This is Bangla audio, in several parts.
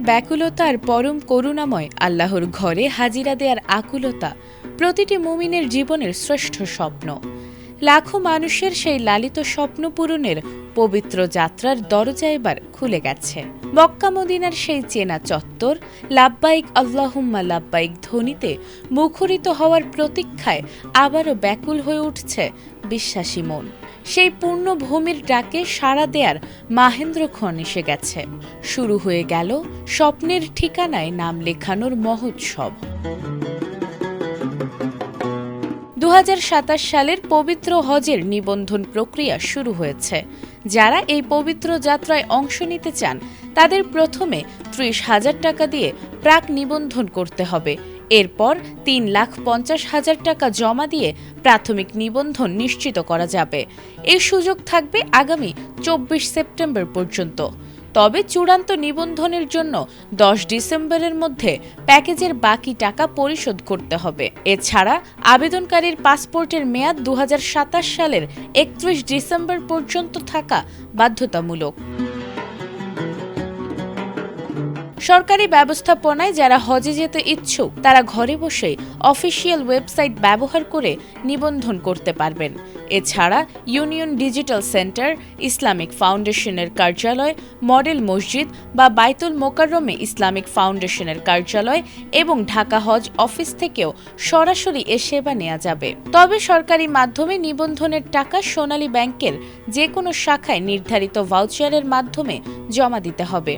হৃদয়ের ব্যাকুলতা আর পরম করুণাময় আল্লাহর ঘরে হাজিরা দেয়ার আকুলতা প্রতিটি মুমিনের জীবনের শ্রেষ্ঠ স্বপ্ন। লাখো মানুষের সেই লালিত স্বপ্ন পূরণের পবিত্র যাত্রার দরজা এবার খুলে গেছে। মক্কা মদিনার সেই চেনা চত্বর লাব্বাইক আল্লাহুম্মা লাব্বাইক ধ্বনিতে মুখরিত হওয়ার প্রতীক্ষায় আবারও ব্যাকুল হয়ে উঠছে বিশ্বাসী মন। সেই পূর্ণভূমির ডাকে সাড়া দেয়ার মাহেন্দ্রক্ষণ এসে গেছে। শুরু হয়ে গেল স্বপ্নের ঠিকানায় নাম লেখানোর মহোৎসব। 2027 সালের পবিত্র হজের নিবন্ধন প্রক্রিয়া শুরু হয়েছে। যারা এই পবিত্র যাত্রায় অংশ নিতে চান তাদের প্রথমে 30,000 টাকা দিয়ে প্রাক নিবন্ধন করতে হবে। এরপর 3,50,000 টাকা জমা দিয়ে প্রাথমিক নিবন্ধন নিশ্চিত করা যাবে। এই সুযোগ থাকবে আগামী 24 সেপ্টেম্বর পর্যন্ত। তবে চূড়ান্ত নিবন্ধনের জন্য 10 ডিসেম্বরের মধ্যে প্যাকেজের বাকি টাকা পরিশোধ করতে হবে। এছাড়া আবেদনকারীর পাসপোর্টের মেয়াদ 2027 সালের 31 ডিসেম্বর পর্যন্ত থাকা বাধ্যতামূলক। সরকারি ব্যবস্থাপনায় যারা হজে যেতে ইচ্ছুক তারা ঘরে বসে অফিসিয়াল ওয়েবসাইট ব্যবহার করে নিবন্ধন করতে পারবেন। এছাড়া ইউনিয়ন ডিজিটাল সেন্টার, ইসলামিক ফাউন্ডেশনের কার্যালয়, মডেল মসজিদ বা বাইতুল মোকাররমে ইসলামিক ফাউন্ডেশনের কার্যালয় এবং ঢাকা হজ অফিস থেকেও সরাসরি এ সেবা নেওয়া যাবে। তবে সরকারি মাধ্যমে নিবন্ধনের টাকা সোনালী ব্যাংকের যে কোনো শাখায় নির্ধারিত ভাউচারের মাধ্যমে জমা দিতে হবে।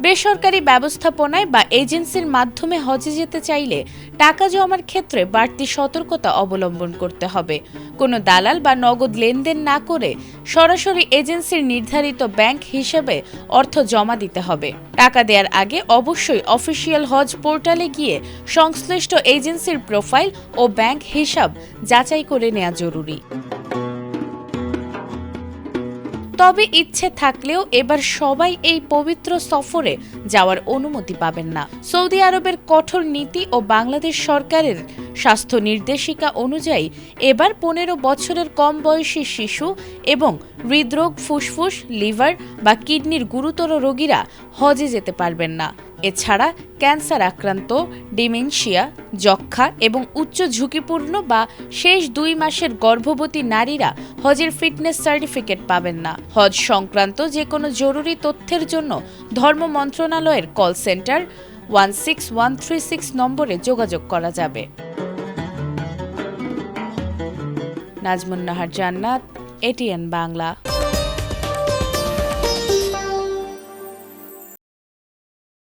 বেসরকারি ব্যবস্থাপনায় বা এজেন্সির মাধ্যমে হজে যেতে চাইলে টাকা জমার ক্ষেত্রে বাড়তি সতর্কতা অবলম্বন করতে হবে। কোনো দালাল বা নগদ লেনদেন না করে সরাসরি এজেন্সির নির্ধারিত ব্যাংক হিসেবে অর্থ জমা দিতে হবে। টাকা দেওয়ার আগে অবশ্যই অফিসিয়াল হজ পোর্টালে গিয়ে সংশ্লিষ্ট এজেন্সির প্রোফাইল ও ব্যাংক হিসাব যাচাই করে নেওয়া জরুরি। তবে ইচ্ছে থাকলেও এবার সবাই এই পবিত্র সফরে যাওয়ার অনুমতি পাবেন না। সৌদি আরবের কঠোর নীতি ও বাংলাদেশ সরকারের স্বাস্থ্য নির্দেশিকা অনুযায়ী এবার 15 বছরের কম বয়সী শিশু এবং হৃদরোগ, ফুসফুস, লিভার বা কিডনির গুরুতর রোগীরা হজে যেতে পারবেন না। এছাড়া ক্যান্সার আক্রান্ত, ডিমেনশিয়া, যক্ষ্মা এবং উচ্চ ঝুঁকিপূর্ণ বা শেষ 2 মাসের গর্ভবতী নারীরা হজের ফিটনেস সার্টিফিকেট পাবেন না। হজ সংক্রান্ত যে কোনো জরুরি তথ্যের জন্য ধর্ম মন্ত্রণালয়ের কল সেন্টার 16136 নম্বরে যোগাযোগ করা যাবে। নাজমুন নাহার জান্নাত, এটিএন বাংলা।